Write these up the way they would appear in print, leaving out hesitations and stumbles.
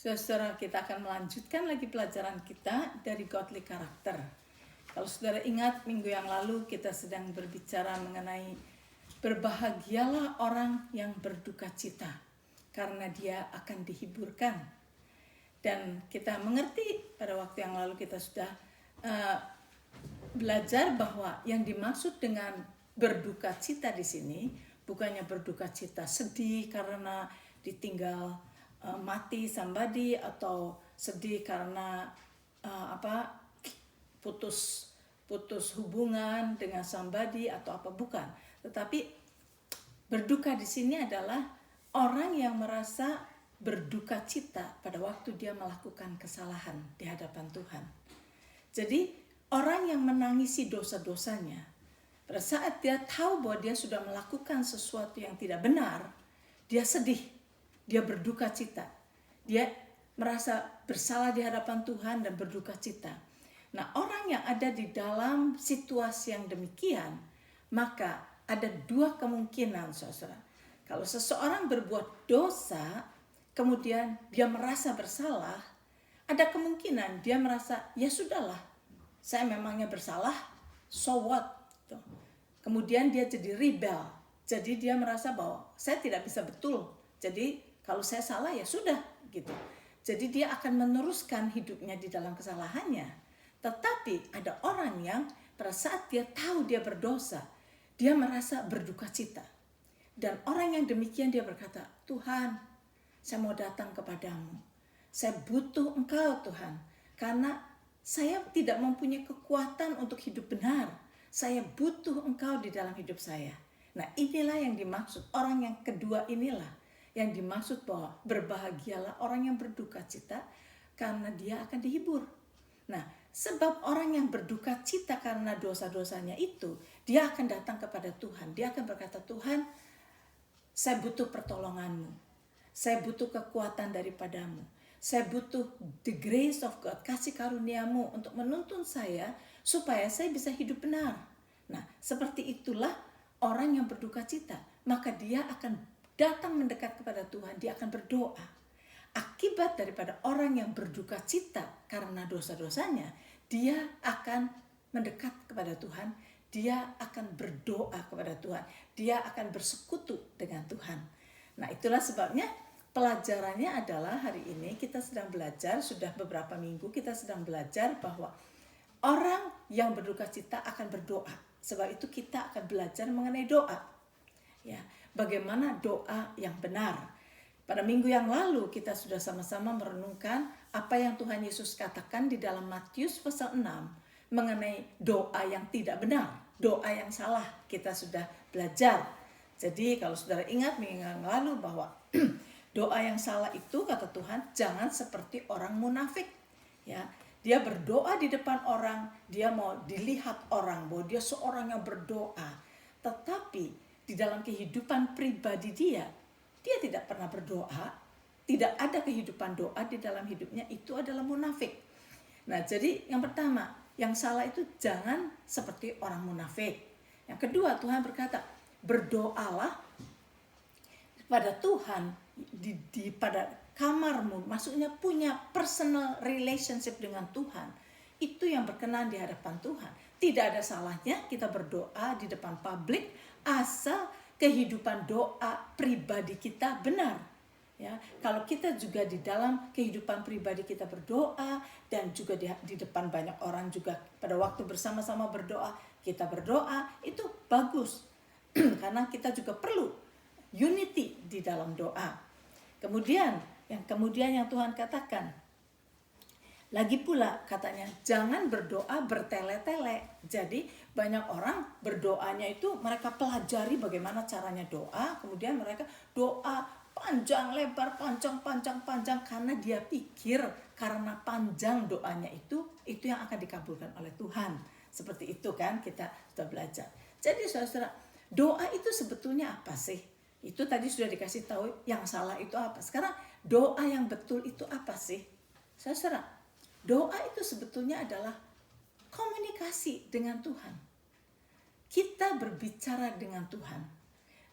Saudara, kita akan melanjutkan lagi pelajaran kita dari godly character. Kalau saudara ingat, minggu yang lalu kita sedang berbicara mengenai berbahagialah orang yang berduka cita, karena dia akan dihiburkan. Dan kita mengerti pada waktu yang lalu kita sudah belajar bahwa yang dimaksud dengan berduka cita di sini bukannya berduka cita sedih karena ditinggal mati somebody, atau sedih karena putus hubungan dengan somebody atau apa, bukan. Tetapi berduka di sini adalah orang yang merasa berduka cita pada waktu dia melakukan kesalahan di hadapan Tuhan. Jadi orang yang menangisi dosa-dosanya pada saat dia tahu bahwa dia sudah melakukan sesuatu yang tidak benar, dia sedih. Dia berduka cita. Dia merasa bersalah di hadapan Tuhan dan berduka cita. Nah, orang yang ada di dalam situasi yang demikian, maka ada dua kemungkinan, saudara. Kalau seseorang berbuat dosa, kemudian dia merasa bersalah, ada kemungkinan dia merasa, ya sudahlah, saya memangnya bersalah, so what? Kemudian dia jadi rebel. Jadi dia merasa bahwa saya tidak bisa betul. Jadi kalau saya salah ya sudah gitu. Jadi dia akan meneruskan hidupnya di dalam kesalahannya. Tetapi ada orang yang pada saat dia tahu dia berdosa, dia merasa berduka cita. Dan orang yang demikian dia berkata, Tuhan, saya mau datang kepadamu. Saya butuh Engkau Tuhan. Karena saya tidak mempunyai kekuatan untuk hidup benar. Saya butuh Engkau di dalam hidup saya. Nah, inilah yang dimaksud. Orang yang kedua inilah yang dimaksud bahwa berbahagialah orang yang berduka cita karena dia akan dihibur. Nah, sebab orang yang berduka cita karena dosa-dosanya itu, dia akan datang kepada Tuhan. Dia akan berkata, Tuhan, saya butuh pertolonganmu. Saya butuh kekuatan daripadamu. Saya butuh the grace of God, kasih karuniamu untuk menuntun saya supaya saya bisa hidup benar. Nah, seperti itulah orang yang berduka cita. Maka dia akan datang mendekat kepada Tuhan, dia akan berdoa. Akibat daripada orang yang berduka cita karena dosa-dosanya, dia akan mendekat kepada Tuhan, dia akan berdoa kepada Tuhan, dia akan bersekutu dengan Tuhan. Nah, itulah sebabnya pelajarannya adalah hari ini kita sedang belajar, sudah beberapa minggu kita sedang belajar bahwa orang yang berduka cita akan berdoa. Sebab itu kita akan belajar mengenai doa. Ya, bagaimana doa yang benar. Pada minggu yang lalu kita sudah sama-sama merenungkan apa yang Tuhan Yesus katakan di dalam Matius pasal 6 mengenai doa yang tidak benar, doa yang salah. Kita sudah belajar. Jadi kalau saudara ingat minggu yang lalu bahwa doa yang salah itu kata Tuhan jangan seperti orang munafik. Ya, dia berdoa di depan orang, dia mau dilihat orang bahwa dia seorang yang berdoa. Tetapi di dalam kehidupan pribadi dia tidak pernah berdoa, tidak ada kehidupan doa di dalam hidupnya, itu adalah munafik. Nah, jadi yang pertama, yang salah itu jangan seperti orang munafik. Yang kedua, Tuhan berkata, berdoalah pada Tuhan pada kamarmu, maksudnya punya personal relationship dengan Tuhan. Itu yang berkenan di hadapan Tuhan. Tidak ada salahnya kita berdoa di depan publik asal kehidupan doa pribadi kita benar. Ya, kalau kita juga di dalam kehidupan pribadi kita berdoa dan juga di depan banyak orang juga pada waktu bersama-sama berdoa, kita berdoa, itu bagus. Karena kita juga perlu unity di dalam doa. Kemudian yang Tuhan katakan, lagi pula katanya jangan berdoa bertele-tele. Jadi banyak orang berdoanya itu mereka pelajari bagaimana caranya doa, kemudian mereka doa panjang lebar, panjang karena dia pikir karena panjang doanya itu yang akan dikabulkan oleh Tuhan. Seperti itu kan kita sudah belajar. Jadi saudara, doa itu sebetulnya apa sih? Itu tadi sudah dikasih tahu yang salah itu apa. Sekarang doa yang betul itu apa sih? Saudara, doa itu sebetulnya adalah komunikasi dengan Tuhan. Kita berbicara dengan Tuhan.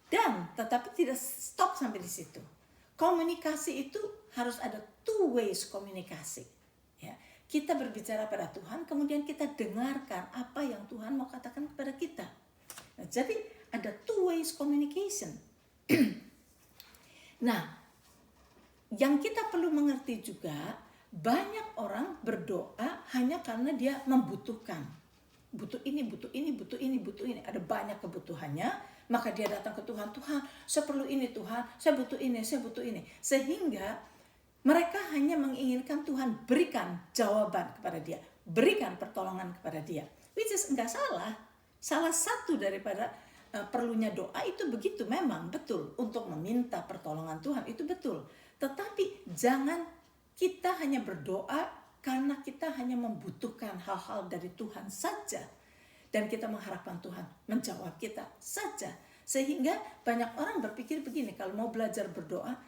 Dan tetapi tidak stop sampai di situ. komunikasi itu harus ada two ways komunikasi. Ya, kita berbicara pada Tuhan, kemudian kita dengarkan apa yang Tuhan mau katakan kepada kita. Nah, jadi ada two ways communication. Nah, yang kita perlu mengerti juga, banyak orang berdoa hanya karena dia membutuhkan. Butuh ini, butuh ini, butuh ini, butuh ini. Ada banyak kebutuhannya, maka dia datang ke Tuhan. Tuhan, saya perlu ini Tuhan, saya butuh ini, saya butuh ini. Sehingga mereka hanya menginginkan Tuhan berikan jawaban kepada dia, berikan pertolongan kepada dia. Which is enggak salah. Salah satu daripada perlunya doa itu begitu, memang betul, untuk meminta pertolongan Tuhan itu betul. Tetapi jangan kita hanya berdoa karena kita hanya membutuhkan hal-hal dari Tuhan saja, dan kita mengharapkan Tuhan menjawab kita saja. Sehingga banyak orang berpikir begini, kalau mau belajar berdoa,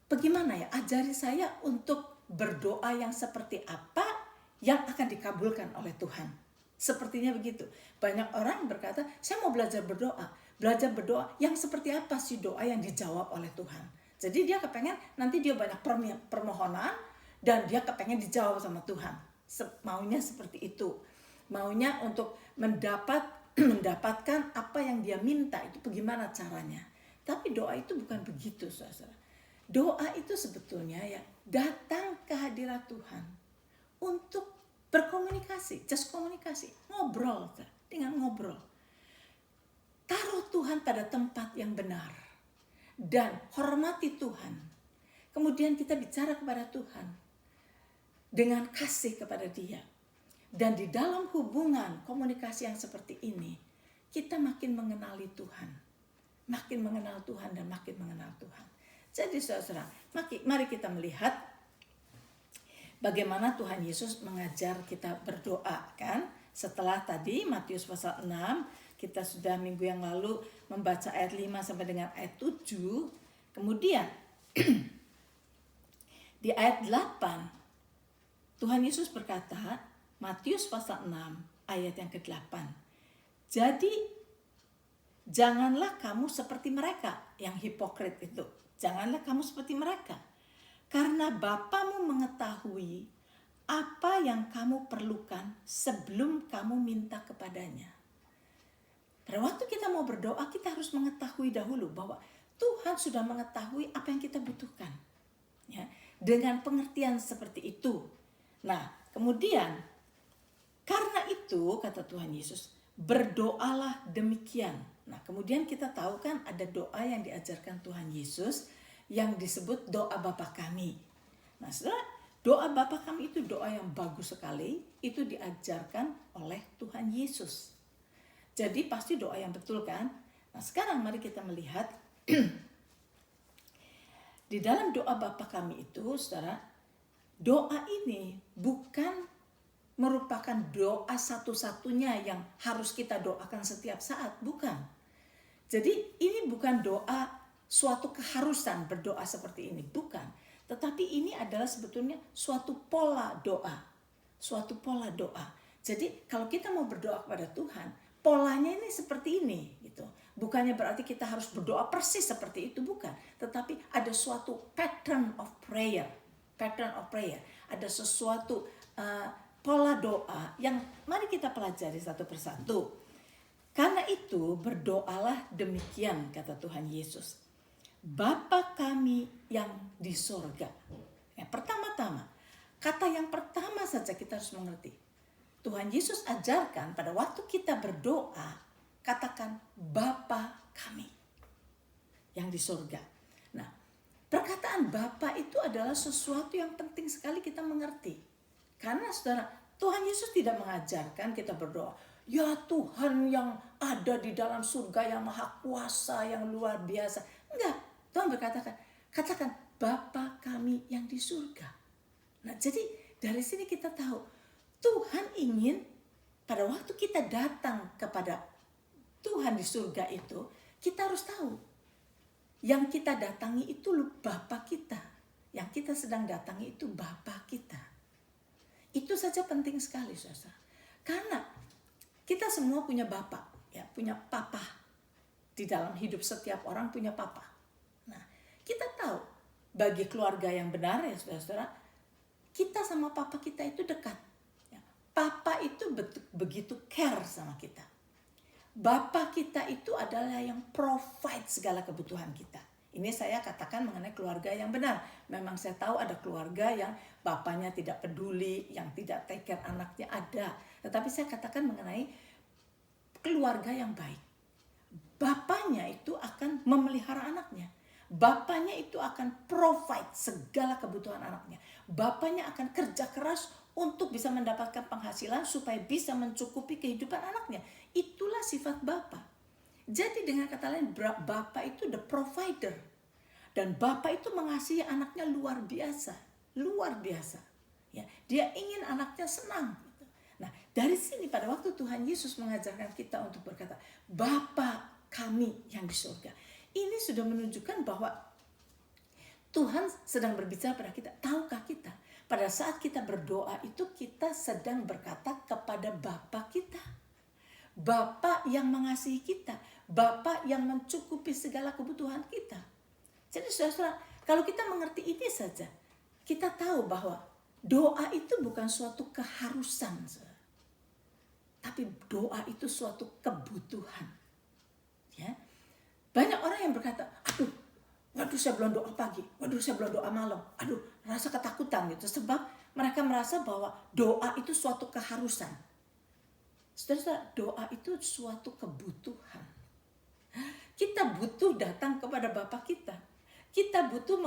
bagaimana ya, ajari saya untuk berdoa yang seperti apa yang akan dikabulkan oleh Tuhan. Sepertinya begitu. Banyak orang berkata, saya mau belajar berdoa. Belajar berdoa yang seperti apa sih doa yang dijawab oleh Tuhan. Jadi dia kepengen nanti dia banyak permohonan dan dia kepengen dijawab sama Tuhan. Maunya seperti itu. Maunya untuk mendapatkan apa yang dia minta, itu bagaimana caranya. Tapi doa itu bukan begitu, saudara. Doa itu sebetulnya ya datang ke hadirat Tuhan untuk berkomunikasi, just komunikasi, ngobrol dengan ngobrol. Taruh Tuhan pada tempat yang benar dan hormati Tuhan. Kemudian kita bicara kepada Tuhan dengan kasih kepada Dia. Dan di dalam hubungan komunikasi yang seperti ini, kita makin mengenali Tuhan. Makin mengenal Tuhan dan makin mengenal Tuhan. Jadi saudara, mari kita melihat bagaimana Tuhan Yesus mengajar kita berdoa, kan? Setelah tadi Matius pasal 6, kita sudah minggu yang lalu membaca ayat 5 sampai dengan ayat 7. Kemudian di ayat 8 Tuhan Yesus berkata, Matius pasal 6 ayat yang ke-8. Jadi janganlah kamu seperti mereka yang hipokrit itu. Janganlah kamu seperti mereka. Karena Bapamu mengetahui apa yang kamu perlukan sebelum kamu minta kepadanya. Pada waktu kita mau berdoa, kita harus mengetahui dahulu bahwa Tuhan sudah mengetahui apa yang kita butuhkan. Ya, dengan pengertian seperti itu. Nah, kemudian karena itu kata Tuhan Yesus, berdoalah demikian. Nah, kemudian kita tahu kan ada doa yang diajarkan Tuhan Yesus yang disebut doa Bapa Kami. Nah, saudara, doa Bapa Kami itu doa yang bagus sekali, itu diajarkan oleh Tuhan Yesus. Jadi pasti doa yang betul kan? Nah, sekarang mari kita melihat di dalam doa Bapa Kami itu, saudara, doa ini bukan merupakan doa satu-satunya yang harus kita doakan setiap saat, bukan. Jadi ini bukan doa suatu keharusan berdoa seperti ini, bukan. Tetapi ini adalah sebetulnya suatu pola doa. Suatu pola doa. Jadi kalau kita mau berdoa kepada Tuhan, polanya ini seperti ini gitu. Bukannya berarti kita harus berdoa persis seperti itu, bukan. Tetapi ada suatu pattern of prayer. Pattern of prayer. Ada sesuatu pola doa yang mari kita pelajari satu persatu. Karena itu berdoalah demikian kata Tuhan Yesus. Bapa kami yang di sorga. Ya, pertama-tama, kata yang pertama saja kita harus mengerti. Tuhan Yesus ajarkan pada waktu kita berdoa, katakan Bapa kami yang di sorga. Nah, perkataan Bapa itu adalah sesuatu yang penting sekali kita mengerti. Karena saudara, Tuhan Yesus tidak mengajarkan kita berdoa, ya Tuhan yang ada di dalam surga yang maha kuasa, yang luar biasa. Enggak, Tuhan berkatakan, katakan Bapa kami yang di surga. Nah, jadi dari sini kita tahu, Tuhan ingin pada waktu kita datang kepada Tuhan di surga itu, kita harus tahu, yang kita datangi itu Bapa kita. Yang kita sedang datangi itu Bapa kita. Itu saja penting sekali, saudara. Karena kita semua punya Bapa, ya, punya Papa. Di dalam hidup setiap orang punya Papa. Nah, kita tahu bagi keluarga yang benar ya saudara-saudara, kita sama papa kita itu dekat. Papa itu begitu care sama kita. Bapa kita itu adalah yang provide segala kebutuhan kita. Ini saya katakan mengenai keluarga yang benar. Memang saya tahu ada keluarga yang bapaknya tidak peduli, yang tidak take care anaknya ada. Tetapi saya katakan mengenai keluarga yang baik. Bapaknya itu akan memelihara anaknya. Bapaknya itu akan provide segala kebutuhan anaknya. Bapaknya akan kerja keras untuk bisa mendapatkan penghasilan supaya bisa mencukupi kehidupan anaknya. Itulah sifat Bapa. Jadi dengan kata lain, Bapa itu the provider. Dan Bapa itu mengasihi anaknya luar biasa. Luar biasa. Ya, dia ingin anaknya senang. Nah, dari sini pada waktu Tuhan Yesus mengajarkan kita untuk berkata, Bapa kami yang di surga. Ini sudah menunjukkan bahwa Tuhan sedang berbicara pada kita. Tahukah kita? Pada saat kita berdoa itu kita sedang berkata kepada Bapa kita. Bapa yang mengasihi kita. Bapa yang mencukupi segala kebutuhan kita. Jadi saudara, kalau kita mengerti ini saja, kita tahu bahwa doa itu bukan suatu keharusan. Saudara. Tapi doa itu suatu kebutuhan. Ya. Banyak orang yang berkata, waduh saya belum doa pagi, waduh saya belum doa malam, rasa ketakutan gitu. Sebab mereka merasa bahwa doa itu suatu keharusan. Saudara, doa itu suatu kebutuhan. Kita butuh datang kepada Bapa kita. Kita butuh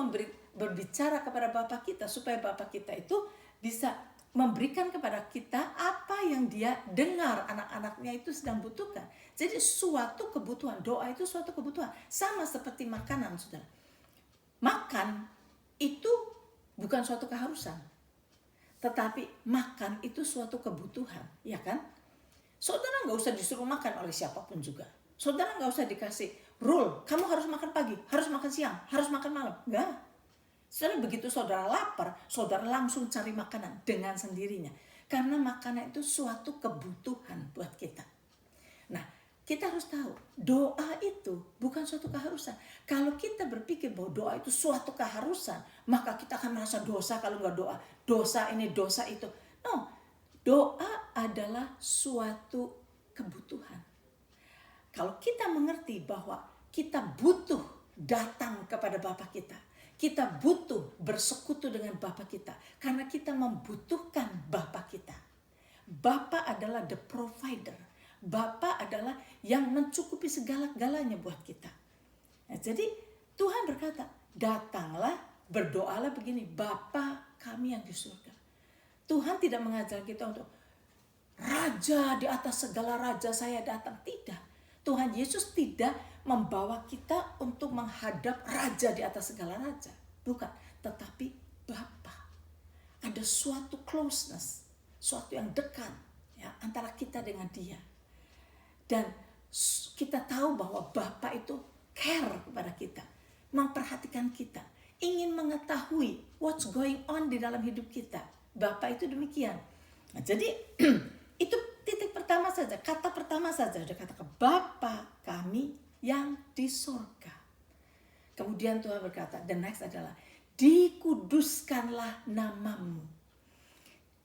berbicara kepada Bapa kita supaya Bapa kita itu bisa memberikan kepada kita apa yang dia dengar anak-anaknya itu sedang butuhkan. Jadi suatu kebutuhan, doa itu suatu kebutuhan. Sama seperti makanan, saudara. Makan itu bukan suatu keharusan. Tetapi makan itu suatu kebutuhan, ya kan? Saudara gak usah disuruh makan oleh siapapun juga. Saudara gak usah dikasih rule, kamu harus makan pagi, harus makan siang, harus makan malam. Enggak. Saudara, begitu saudara lapar, saudara langsung cari makanan dengan sendirinya. Karena makanan itu suatu kebutuhan buat kita. Nah, kita harus tahu, doa itu bukan suatu keharusan. Kalau kita berpikir bahwa doa itu suatu keharusan, maka kita akan merasa dosa kalau nggak doa. Dosa ini, dosa itu. No, doa adalah suatu kebutuhan. Kalau kita mengerti bahwa kita butuh datang kepada Bapa kita, kita butuh bersekutu dengan Bapa kita, karena kita membutuhkan Bapa kita. Bapa adalah the provider. Bapa adalah yang mencukupi segala-galanya buat kita. Nah, jadi Tuhan berkata, datanglah, berdoalah begini, Bapa kami yang di surga. Tuhan tidak mengajar kita untuk raja di atas segala raja saya datang. Tidak. Tuhan Yesus tidak membawa kita untuk menghadap raja di atas segala raja. Bukan. Tetapi Bapa. Ada suatu closeness, suatu yang dekat ya, antara kita dengan dia. Dan kita tahu bahwa Bapa itu care kepada kita, memperhatikan kita, ingin mengetahui what's going on di dalam hidup kita. Bapa itu demikian. Nah, jadi itu titik pertama saja, kata pertama saja, dia katakan Bapa kami yang di surga. Kemudian Tuhan berkata, the next adalah dikuduskanlah namamu.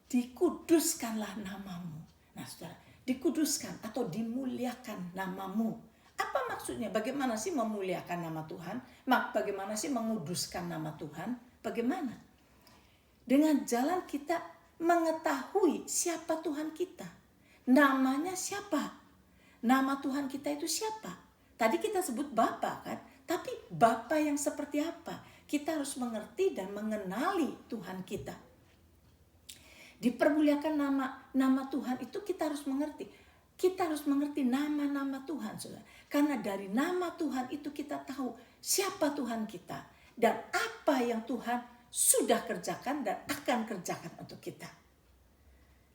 Dikuduskanlah namamu. Nah, saudara, dikuduskan atau dimuliakan namamu. Apa maksudnya? Bagaimana sih memuliakan nama Tuhan? Bagaimana sih menguduskan nama Tuhan? Bagaimana? Dengan jalan kita mengetahui siapa Tuhan kita. Namanya siapa? Nama Tuhan kita itu siapa? Tadi kita sebut Bapa kan? Tapi Bapa yang seperti apa? Kita harus mengerti dan mengenali Tuhan kita. Dipermuliakan nama Tuhan itu kita harus mengerti. Kita harus mengerti nama-nama Tuhan, saudara. Karena dari nama Tuhan itu kita tahu siapa Tuhan kita. Dan apa yang Tuhan sudah kerjakan dan akan kerjakan untuk kita.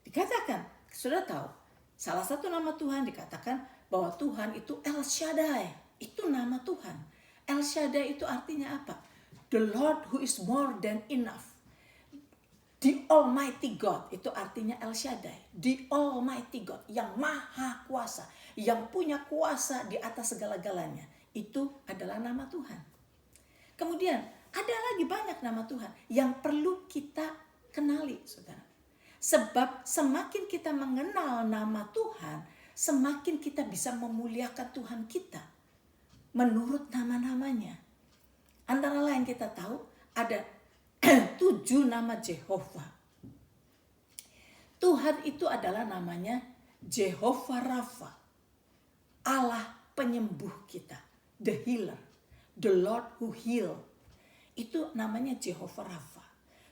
Dikatakan, sudah tahu, salah satu nama Tuhan dikatakan bahwa Tuhan itu El Shaddai. Itu nama Tuhan. El Shaddai itu artinya apa? The Lord who is more than enough. The Almighty God, itu artinya El Shaddai. The Almighty God, yang maha kuasa, yang punya kuasa di atas segala-galanya. Itu adalah nama Tuhan. Kemudian Ada lagi banyak nama Tuhan yang perlu kita kenali, saudara. Sebab semakin kita mengenal nama Tuhan, semakin kita bisa memuliakan Tuhan kita menurut nama-namanya. Antara lain kita tahu ada 7 nama Jehovah. Tuhan itu adalah namanya Jehovah Rafa, Allah penyembuh kita, the healer, the Lord who heal. Itu namanya Jehovah Rafa.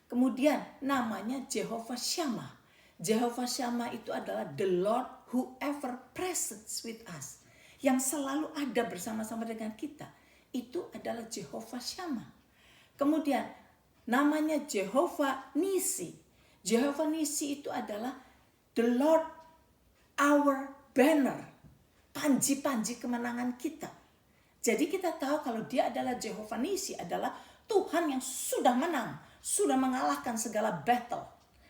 Kemudian namanya Jehovah Shammah. Jehovah Shammah itu adalah the Lord who ever present with us, yang selalu ada bersama-sama dengan kita. Itu adalah Jehovah Shammah. Kemudian namanya Jehovah Nisi. Jehovah Nisi itu adalah the Lord our banner, panji-panji kemenangan kita. Jadi kita tahu kalau dia adalah Jehovah Nisi, adalah Tuhan yang sudah menang, sudah mengalahkan segala battle,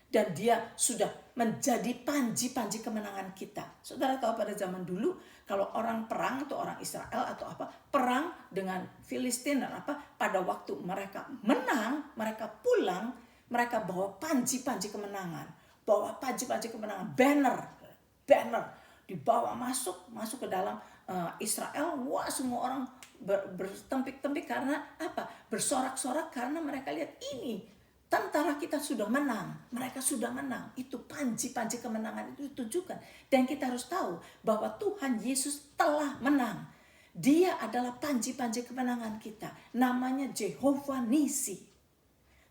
dan dia sudah menjadi panji-panji kemenangan kita. Saudara tahu pada zaman dulu kalau orang perang atau orang Israel atau apa perang dengan Filistin dan apa, pada waktu mereka menang, mereka pulang, mereka bawa panji-panji kemenangan, bawa panji-panji kemenangan, banner dibawa masuk ke dalam Israel. Wah, semua orang bertempik-tempik karena apa? Bersorak-sorak karena mereka lihat ini tentara kita sudah menang, mereka sudah menang. Itu panji-panji kemenangan itu ditujukan. Dan kita harus tahu bahwa Tuhan Yesus telah menang. Dia adalah panji-panji kemenangan kita. Namanya Jehovah Nisi.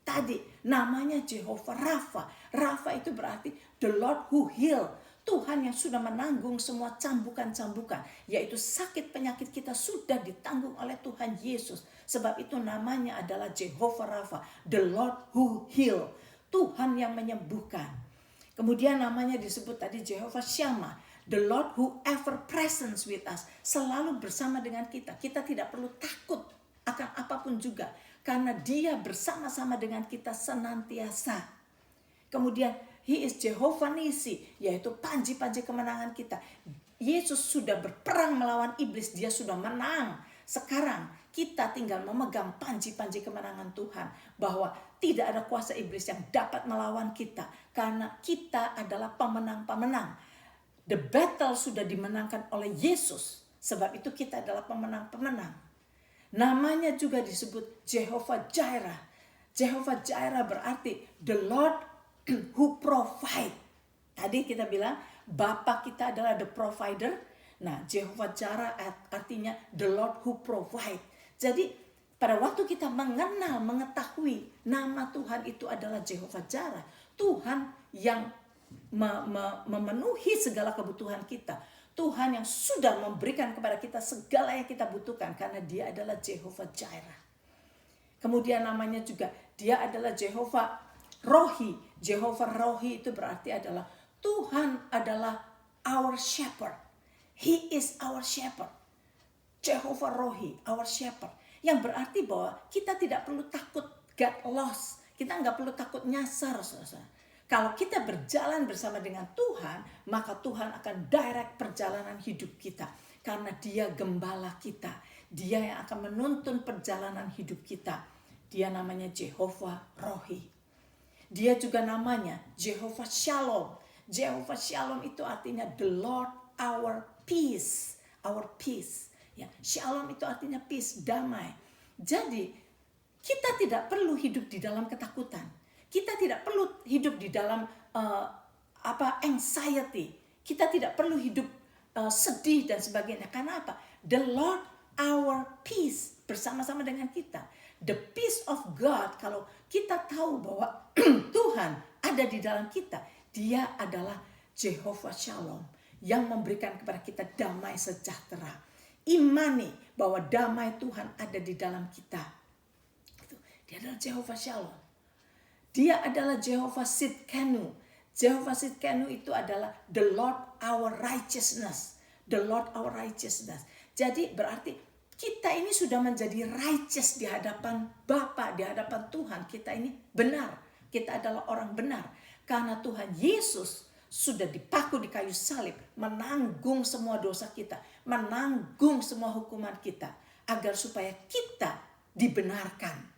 Tadi namanya Jehovah Rafa. Rafa itu berarti the Lord who heal. Tuhan yang sudah menanggung semua cambukan-cambukan, yaitu sakit penyakit kita sudah ditanggung oleh Tuhan Yesus. Sebab itu namanya adalah Jehovah Rafa, the Lord who heal, Tuhan yang menyembuhkan. Kemudian namanya disebut tadi Jehovah Shammah, the Lord who ever present with us, selalu bersama dengan kita. Kita tidak perlu takut akan apapun juga, karena dia bersama-sama dengan kita senantiasa. Kemudian He is Jehovah Nisi, yaitu panji-panji kemenangan kita. Yesus sudah berperang melawan iblis, dia sudah menang. Sekarang kita tinggal memegang panji-panji kemenangan Tuhan, bahwa tidak ada kuasa iblis yang dapat melawan kita, karena kita adalah pemenang-pemenang. The battle sudah dimenangkan oleh Yesus, sebab itu kita adalah pemenang-pemenang. Namanya juga disebut Jehovah Jireh. Jehovah Jireh berarti the Lord who provide. Tadi kita bilang Bapa kita adalah the provider. Nah, Jehovah Jireh artinya the Lord who provide. Jadi pada waktu kita mengenal, mengetahui nama Tuhan itu adalah Jehovah Jireh, Tuhan yang memenuhi segala kebutuhan kita, Tuhan yang sudah memberikan kepada kita segala yang kita butuhkan, karena dia adalah Jehovah Jireh. Kemudian namanya juga dia adalah Jehovah Rohi. Jehovah Rohi itu berarti adalah Tuhan adalah our shepherd. He is our shepherd. Jehovah Rohi, our shepherd. Yang berarti bahwa kita tidak perlu takut get lost. Kita nggak perlu takut nyasar, saudara. Kalau kita berjalan bersama dengan Tuhan, maka Tuhan akan direct perjalanan hidup kita. Karena dia gembala kita. Dia yang akan menuntun perjalanan hidup kita. Dia namanya Jehovah Rohi. Dia juga namanya Jehovah Shalom. Jehovah Shalom itu artinya the Lord our peace. Our peace. Ya, Shalom itu artinya peace, damai. Jadi kita tidak perlu hidup di dalam ketakutan. Kita tidak perlu hidup di dalam anxiety. Kita tidak perlu hidup sedih dan sebagainya. Karena apa? The Lord our peace bersama-sama dengan kita. The peace of God, kalau kita tahu bahwa Tuhan ada di dalam kita, dia adalah Jehovah Shalom yang memberikan kepada kita damai sejahtera. Imani bahwa damai Tuhan ada di dalam kita. Dia adalah Jehovah Shalom. Dia adalah Jehovah Sidkenu. Jehovah Sidkenu itu adalah the Lord our righteousness. The Lord our righteousness. Jadi berarti kita ini sudah menjadi righteous di hadapan Bapa, di hadapan Tuhan. Kita ini benar. Kita adalah orang benar. Karena Tuhan Yesus sudah dipaku di kayu salib, menanggung semua dosa kita, menanggung semua hukuman kita, agar supaya kita dibenarkan.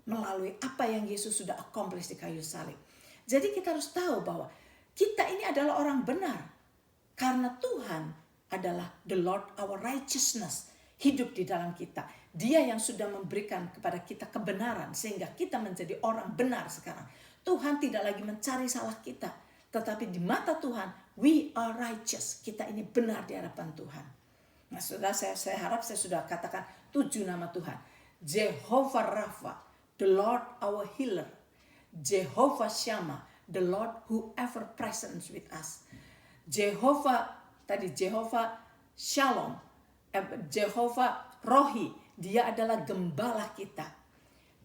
melalui apa yang Yesus sudah accomplish di kayu salib. Jadi kita harus tahu bahwa kita ini adalah orang benar karena Tuhan adalah the Lord our righteousness, hidup di dalam kita. Dia yang sudah memberikan kepada kita kebenaran sehingga kita menjadi orang benar sekarang. Tuhan tidak lagi mencari salah kita, tetapi di mata Tuhan we are righteous. Kita ini benar di hadapan Tuhan. Nah, saudara, saya harap saya sudah katakan 7 nama Tuhan. Jehovah Rapha, the Lord our healer. Jehovah Shammah, the Lord who ever present with us. Jehovah Shalom, Jehovah Rohi, dia adalah gembala kita.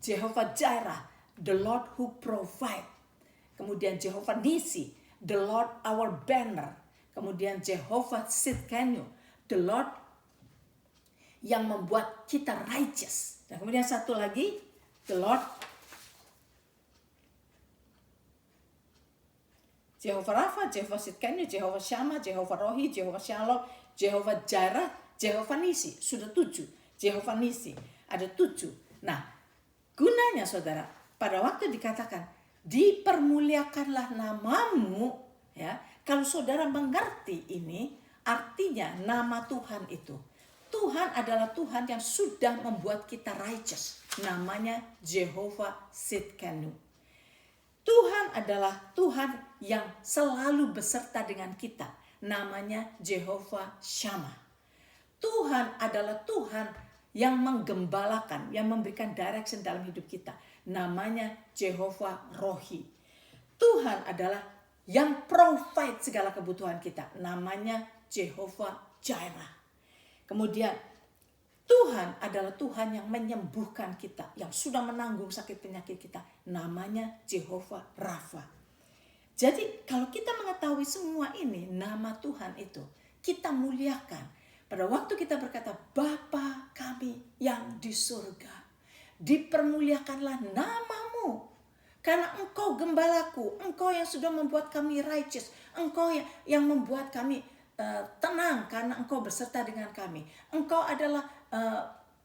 Jehovah Jireh, the Lord who provide. Kemudian Jehovah Nisi, the Lord our banner. Kemudian Jehovah Tsidkenu, the Lord yang membuat kita righteous. Dan kemudian satu lagi, the Lord Jehovah Rapha, Jehovah Tsidkenu, Jehovah Shammah, Jehovah Rohi, Jehovah Shalom, Jehovah Jireh, Jehovah Nisi. Sudah 7. Jehovah Nisi. Ada 7. Nah, gunanya saudara, pada waktu dikatakan, dipermuliakanlah namamu, ya. Kalau saudara mengerti ini, artinya nama Tuhan itu. Tuhan adalah Tuhan yang sudah membuat kita righteous. Namanya Jehovah Tsidkenu. Tuhan adalah Tuhan yang selalu beserta dengan kita. Namanya Jehovah Shammah. Tuhan adalah Tuhan yang menggembalakan, yang memberikan direction dalam hidup kita. Namanya Jehovah Rohi. Tuhan adalah yang provide segala kebutuhan kita. Namanya Jehovah Jireh. Kemudian Tuhan adalah Tuhan yang menyembuhkan kita, yang sudah menanggung sakit penyakit kita. Namanya Jehovah Rapha. Jadi kalau kita mengetahui semua ini, nama Tuhan itu, kita muliakan. Pada waktu kita berkata, Bapa kami yang di surga, dipermuliakanlah namamu. Karena engkau gembalaku, engkau yang sudah membuat kami righteous, engkau yang membuat kami tenang karena engkau beserta dengan kami. Engkau adalah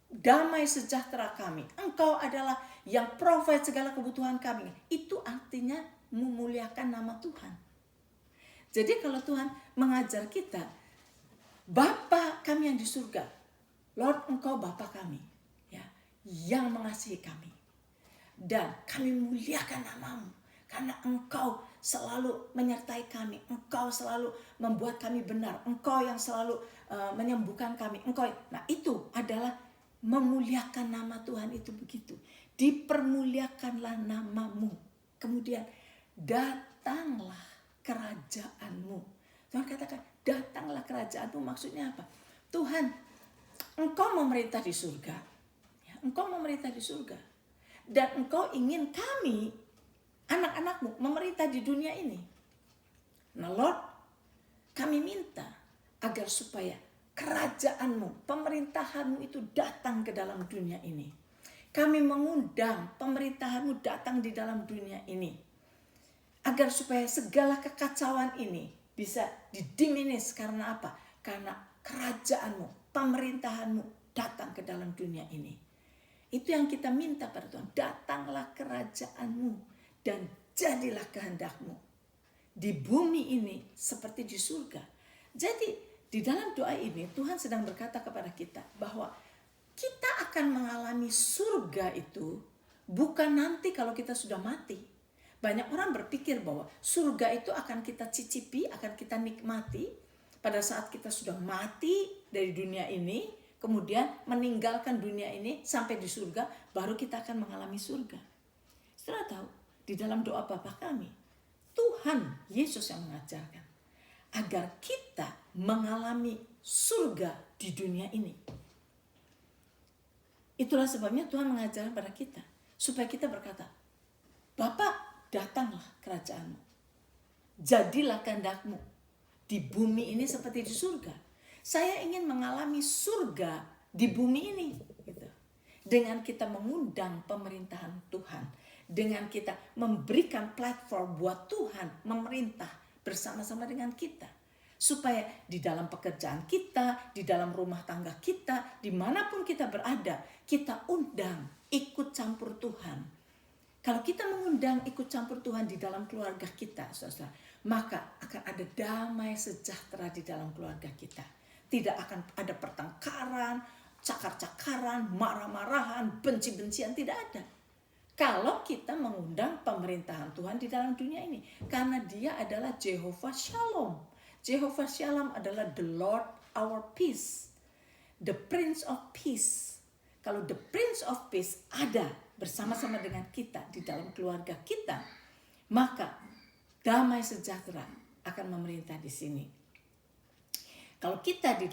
damai sejahtera kami. Engkau adalah yang provide segala kebutuhan kami. Itu artinya memuliakan nama Tuhan. Jadi kalau Tuhan mengajar kita, Bapa kami yang di surga, Lord engkau Bapa kami, ya, yang mengasihi kami. Dan kami muliakan namamu. Karena engkau selalu menyertai kami. Engkau selalu membuat kami benar. Engkau yang selalu menyembuhkan kami. Nah itu adalah memuliakan nama Tuhan itu begitu. Dipermuliakanlah namamu. Kemudian datanglah kerajaanmu. Tuhan katakan datanglah kerajaanmu, maksudnya apa? Tuhan, engkau memerintah di surga. Ya, engkau memerintah di surga. Dan engkau ingin kami, anak-anakmu, memerintah di dunia ini. Nah Lord, kami minta agar supaya kerajaanmu, pemerintahanmu itu datang ke dalam dunia ini. Kami mengundang pemerintahanmu datang di dalam dunia ini. Agar supaya segala kekacauan ini bisa didiminish. Karena apa? Karena kerajaanmu, pemerintahanmu datang ke dalam dunia ini. Itu yang kita minta pada Tuhan. Datanglah kerajaanmu dan jadilah kehendakmu. Di bumi ini seperti di surga. Jadi di dalam doa ini Tuhan sedang berkata kepada kita bahwa kita akan mengalami surga itu bukan nanti kalau kita sudah mati. Banyak orang berpikir bahwa surga itu akan kita cicipi, akan kita nikmati pada saat kita sudah mati dari dunia ini, kemudian meninggalkan dunia ini sampai di surga, baru kita akan mengalami surga. Setelah tahu, di dalam doa Bapa kami, Tuhan Yesus yang mengajarkan agar kita mengalami surga di dunia ini. Itulah sebabnya Tuhan mengajarkan pada kita, supaya kita berkata, Bapa, datanglah kerajaanmu. Jadilah kehendakmu di bumi ini seperti di surga. Saya ingin mengalami surga di bumi ini. Gitu. Dengan kita mengundang pemerintahan Tuhan. Dengan kita memberikan platform buat Tuhan memerintah bersama-sama dengan kita. Supaya di dalam pekerjaan kita, di dalam rumah tangga kita, dimanapun kita berada, kita undang ikut campur Tuhan. Kalau kita mengundang ikut campur Tuhan di dalam keluarga kita, saudara, maka akan ada damai sejahtera di dalam keluarga kita. Tidak akan ada pertengkaran, cakar-cakaran, marah-marahan, benci-bencian, tidak ada. Kalau kita mengundang pemerintahan Tuhan di dalam dunia ini. Karena dia adalah Jehovah Shalom. Jehovah Shalom adalah the Lord our peace. The Prince of Peace. Kalau the Prince of Peace ada bersama-sama dengan kita di dalam keluarga kita, maka damai sejahtera akan memerintah di sini. Kalau kita di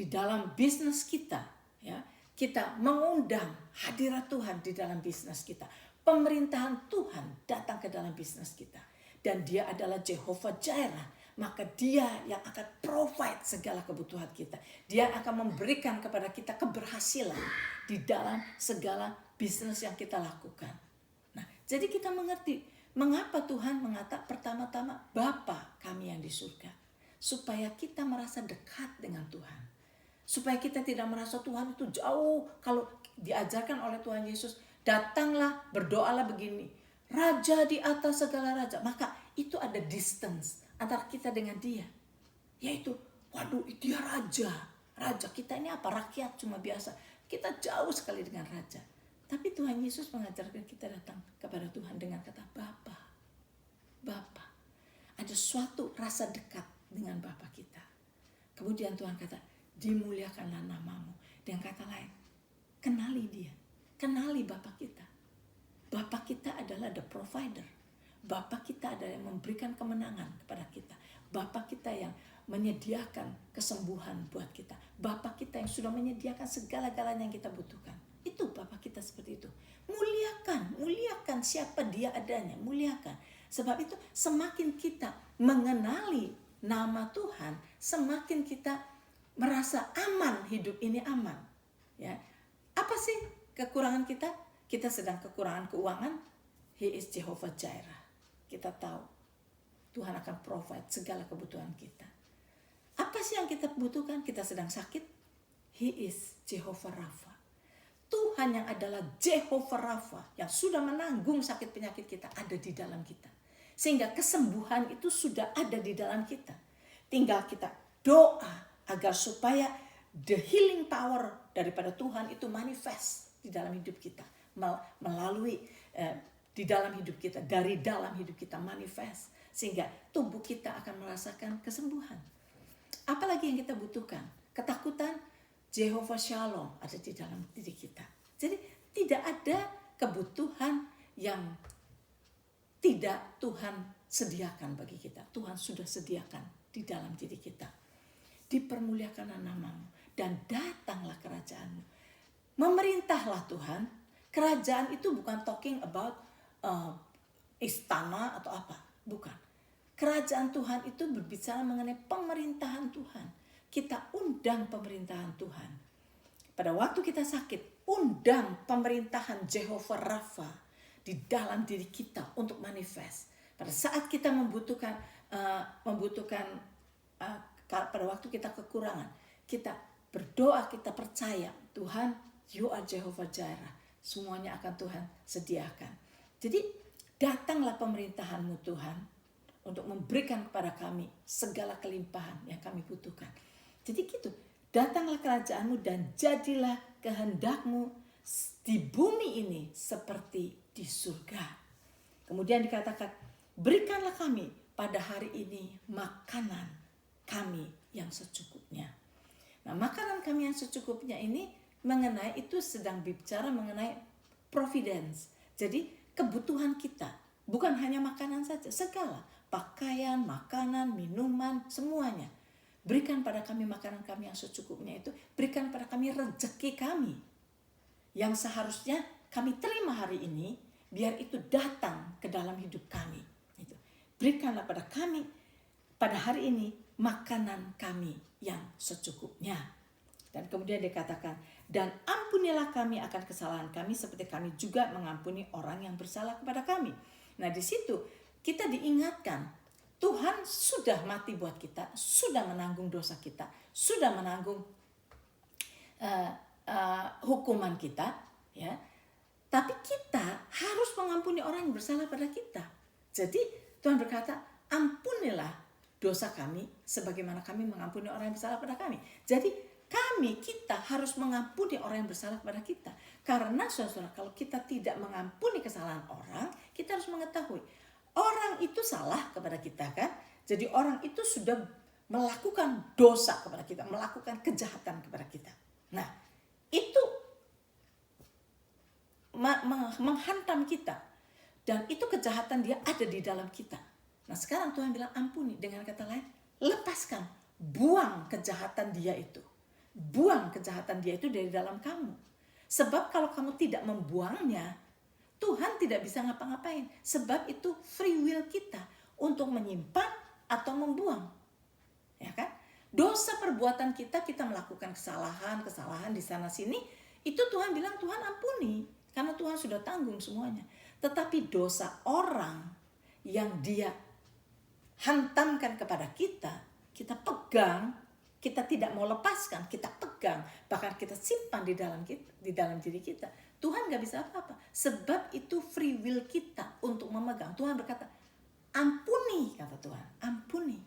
dalam bisnis kita, ya, kita mengundang hadirat Tuhan di dalam bisnis kita, pemerintahan Tuhan datang ke dalam bisnis kita, dan dia adalah Jehovah Jireh, maka dia yang akan provide segala kebutuhan kita. Dia akan memberikan kepada kita keberhasilan di dalam segala bisnis yang kita lakukan. Nah, jadi kita mengerti mengapa Tuhan mengatakan pertama-tama Bapa kami yang di surga. Supaya kita merasa dekat dengan Tuhan. Supaya kita tidak merasa Tuhan itu jauh. Kalau diajarkan oleh Tuhan Yesus, datanglah, berdoalah begini, Raja di atas segala raja. Maka itu ada distance antara kita dengan dia. Yaitu, waduh dia raja. Raja kita ini apa? Rakyat cuma biasa. Kita jauh sekali dengan raja. Tapi Tuhan Yesus mengajarkan kita datang kepada Tuhan dengan kata Bapa. Bapa. Ada suatu rasa dekat dengan Bapa kita. Kemudian Tuhan kata, dimuliakanlah namamu. Dengan kata lain, kenali dia. Kenali Bapa kita. Bapa kita adalah the provider. Bapa kita adalah yang memberikan kemenangan kepada kita. Bapa kita yang menyediakan kesembuhan buat kita. Bapa kita yang sudah menyediakan segala-galanya yang kita butuhkan. Itu Bapa kita seperti itu. Muliakan siapa dia adanya. Muliakan. Sebab itu semakin kita mengenali nama Tuhan, semakin kita merasa aman, hidup ini aman. Ya. Apa sih kekurangan kita? Kita sedang kekurangan keuangan. He is Jehovah Jireh. Kita tahu Tuhan akan provide segala kebutuhan kita. Apa sih yang kita butuhkan? Kita sedang sakit. He is Jehovah Rapha. Tuhan yang adalah Jehovah Rapha, yang sudah menanggung sakit penyakit kita, ada di dalam kita. Sehingga kesembuhan itu sudah ada di dalam kita. Tinggal kita doa agar supaya the healing power daripada Tuhan itu manifest di dalam hidup kita. Melalui di dalam hidup kita, dari dalam hidup kita manifest. Sehingga tubuh kita akan merasakan kesembuhan. Apalagi yang kita butuhkan? Ketakutan, Jehovah Shalom ada di dalam diri kita. Jadi tidak ada kebutuhan yang tidak Tuhan sediakan bagi kita. Tuhan sudah sediakan di dalam diri kita. Dipermuliakanlah namamu dan datanglah kerajaanmu. Memerintahlah Tuhan. Kerajaan itu bukan talking about istana atau apa. Bukan. Kerajaan Tuhan itu berbicara mengenai pemerintahan Tuhan. Kita undang pemerintahan Tuhan. Pada waktu kita sakit, undang pemerintahan Jehovah Rapha di dalam diri kita untuk manifest. Pada saat kita membutuhkan pada waktu kita kekurangan, kita berdoa, kita percaya Tuhan, you are Jehovah Jireh. Semuanya akan Tuhan sediakan. Jadi datanglah pemerintahan-Mu Tuhan untuk memberikan kepada kami segala kelimpahan yang kami butuhkan. Jadi gitu, datanglah kerajaan-Mu dan jadilah kehendak-Mu di bumi ini seperti di surga. Kemudian dikatakan, berikanlah kami pada hari ini makanan kami yang secukupnya. Nah, makanan kami yang secukupnya ini mengenai itu sedang bicara mengenai providence. Jadi kebutuhan kita bukan hanya makanan saja, segala pakaian, makanan, minuman, semuanya. Berikan pada kami makanan kami yang secukupnya itu, berikan pada kami rezeki kami yang seharusnya kami terima hari ini, biar itu datang ke dalam hidup kami. Itu. Berikanlah pada kami pada hari ini makanan kami yang secukupnya. Dan kemudian dikatakan, dan ampunilah kami akan kesalahan kami seperti kami juga mengampuni orang yang bersalah kepada kami. Nah, di situ kita diingatkan Tuhan sudah mati buat kita, sudah menanggung dosa kita, sudah menanggung hukuman kita, ya. Tapi kita harus mengampuni orang yang bersalah pada kita. Jadi Tuhan berkata, ampunilah dosa kami sebagaimana kami mengampuni orang yang bersalah pada kami. Jadi kita harus mengampuni orang yang bersalah kepada kita. Karena saudara, kalau kita tidak mengampuni kesalahan orang, kita harus mengetahui orang itu salah kepada kita kan. Jadi orang itu sudah melakukan dosa kepada kita, melakukan kejahatan kepada kita. Nah, itu menghantam kita. Dan itu kejahatan dia ada di dalam kita. Nah, sekarang Tuhan bilang ampuni. Dengan kata lain, lepaskan, buang kejahatan dia itu. Buang kejahatan dia itu dari dalam kamu. Sebab kalau kamu tidak membuangnya, Tuhan tidak bisa ngapa-ngapain. Sebab itu free will kita untuk menyimpan atau membuang. Ya kan? Dosa perbuatan kita melakukan kesalahan di sana sini, itu Tuhan bilang Tuhan ampuni. Karena Tuhan sudah tanggung semuanya. Tetapi dosa orang yang dia hantamkan kepada kita pegang, kita tidak mau lepaskan, kita pegang, bahkan kita simpan di dalam diri kita. Tuhan gak bisa apa-apa. Sebab itu free will kita untuk memegang. Tuhan berkata, ampuni, kata Tuhan, ampuni.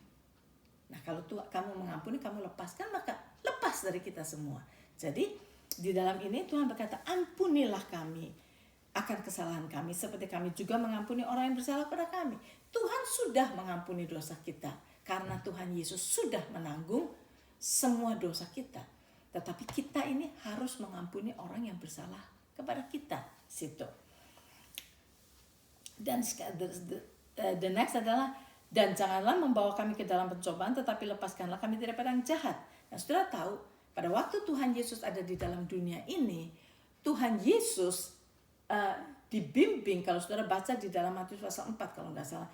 Nah, kalau kamu mengampuni, kamu lepaskan, maka lepas dari kita semua. Jadi di dalam ini Tuhan berkata, ampunilah kami akan kesalahan kami seperti kami juga mengampuni orang yang bersalah pada kami. Tuhan sudah mengampuni dosa kita karena Tuhan Yesus sudah menanggung semua dosa kita. Tetapi kita ini harus mengampuni orang yang bersalah kepada kita. Situ. Dan the next adalah, dan janganlah membawa kami ke dalam pencobaan, tetapi lepaskanlah kami daripada yang jahat. Nah, saudara tahu, pada waktu Tuhan Yesus ada di dalam dunia ini, Tuhan Yesus dibimbing, kalau saudara baca di dalam Matius pasal 4 kalau nggak salah,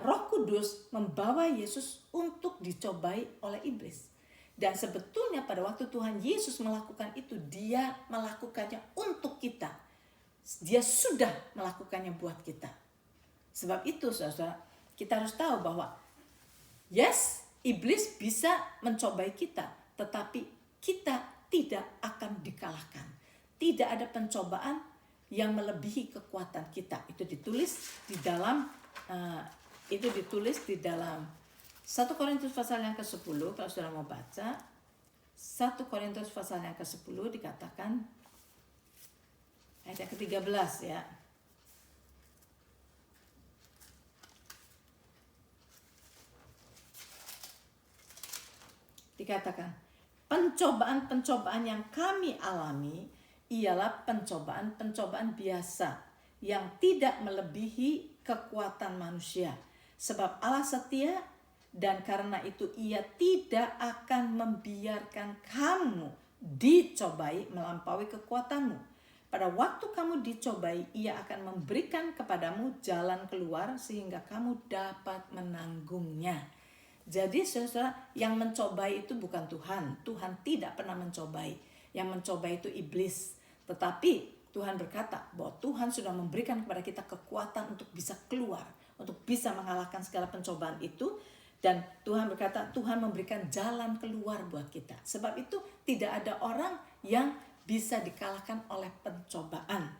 Roh Kudus membawa Yesus untuk dicobai oleh iblis. Dan sebetulnya pada waktu Tuhan Yesus melakukan itu, dia melakukannya untuk kita. Dia sudah melakukannya buat kita. Sebab itu saudara, kita harus tahu bahwa yes, iblis bisa mencobai kita, tetapi kita tidak akan dikalahkan. Tidak ada pencobaan yang melebihi kekuatan kita. Itu ditulis di dalam 1 Korintus pasal yang ke-10. Kalau saudara mau baca 1 Korintus pasal yang ke-10 dikatakan ayat yang ke-13 ya. Dikatakan, pencobaan-pencobaan yang kami alami ialah pencobaan-pencobaan biasa yang tidak melebihi kekuatan manusia. Sebab Allah setia dan karena itu ia tidak akan membiarkan kamu dicobai melampaui kekuatanmu. Pada waktu kamu dicobai, ia akan memberikan kepadamu jalan keluar sehingga kamu dapat menanggungnya. Jadi saudara, yang mencobai itu bukan Tuhan. Tuhan tidak pernah mencobai. Yang mencobai itu iblis. Tetapi Tuhan berkata bahwa Tuhan sudah memberikan kepada kita kekuatan untuk bisa keluar, untuk bisa mengalahkan segala pencobaan itu. Dan Tuhan berkata, Tuhan memberikan jalan keluar buat kita. Sebab itu tidak ada orang yang bisa dikalahkan oleh pencobaan.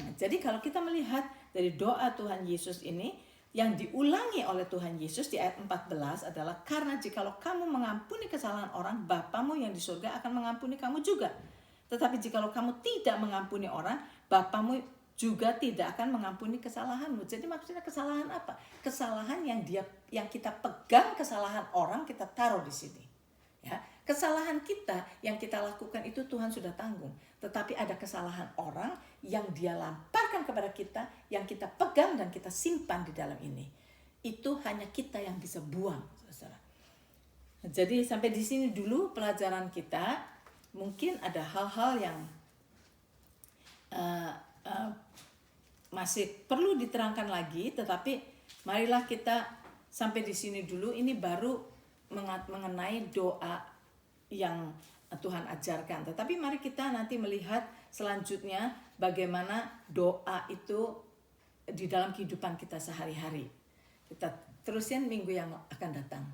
Nah, jadi kalau kita melihat dari doa Tuhan Yesus ini, yang diulangi oleh Tuhan Yesus di ayat 14 adalah, karena jikalau kamu mengampuni kesalahan orang, Bapamu yang di surga akan mengampuni kamu juga. Tetapi jikalau kamu tidak mengampuni orang, Bapamu juga tidak akan mengampuni kesalahanmu. Jadi maksudnya kesalahan apa? Kesalahan yang kita pegang, kesalahan orang kita taruh di sini. Ya, kesalahan kita yang kita lakukan itu Tuhan sudah tanggung. Tetapi ada kesalahan orang yang dia lamparkan kepada kita, yang kita pegang dan kita simpan di dalam ini. Itu hanya kita yang bisa buang, saudara. Jadi sampai di sini dulu pelajaran kita. Mungkin ada hal-hal yang masih perlu diterangkan lagi, tetapi marilah kita sampai di sini dulu. Ini baru mengenai doa yang Tuhan ajarkan. Tetapi mari kita nanti melihat selanjutnya bagaimana doa itu di dalam kehidupan kita sehari-hari. Kita terusin minggu yang akan datang.